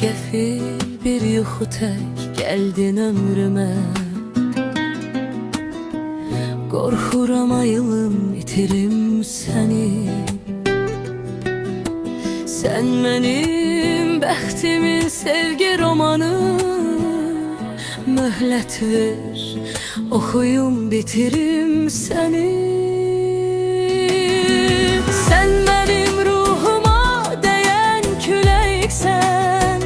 Gefil bir yuxu tək gəldin ömrümə. Qorxuram ayılım, itirim səni. Sən mənim bəxtimin sevgi romanı. Möhlət ver, oxuyum, bitirim səni. Sən mənim ruhuma dəyən küləksən.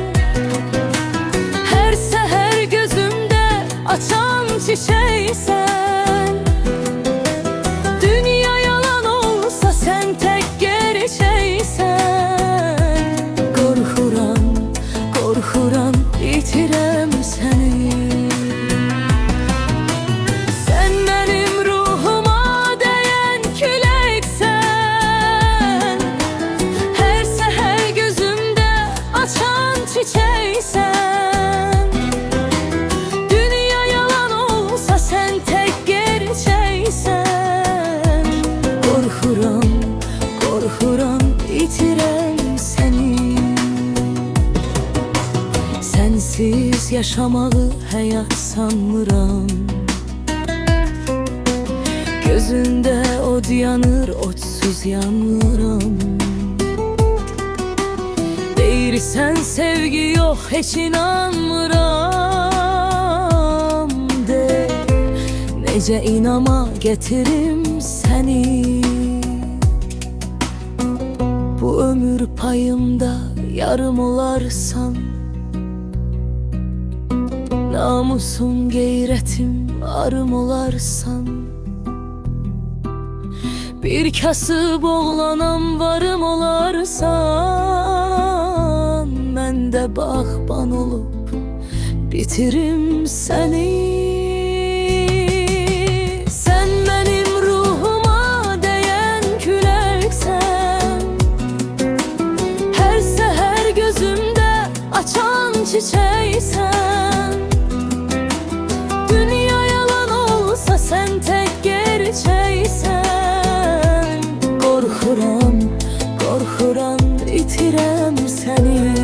Hər səhər gözümdə açan çiçəksən. Dünya yalan olsa sən tək gerçəksən. Qorxuram, qorxuram, itirəm səni. Çiçeksen, dünya yalan olsa sen tek gerçeksen. Korkuram, korkuram, itirem seni. Sensiz yaşamağı hayat sanmıram. Gözünde od yanır, otsuz yanmıram. Sen sevgi yok, hiç inanmıram de. Nece inama getirim seni. Bu ömür payımda yarım olarsan. Namusum, gayretim arım olarsan. Bir kasıp oğlanam varım olarsan. Ben de bağban olup bitirim seni. Sen benim ruhuma değen küleksen. Her seher gözümde açan çiçeksen. Dünya yalan olsa sen tek gerçeksen. Korkuram, korkuram, itirem seni.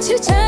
Çiçek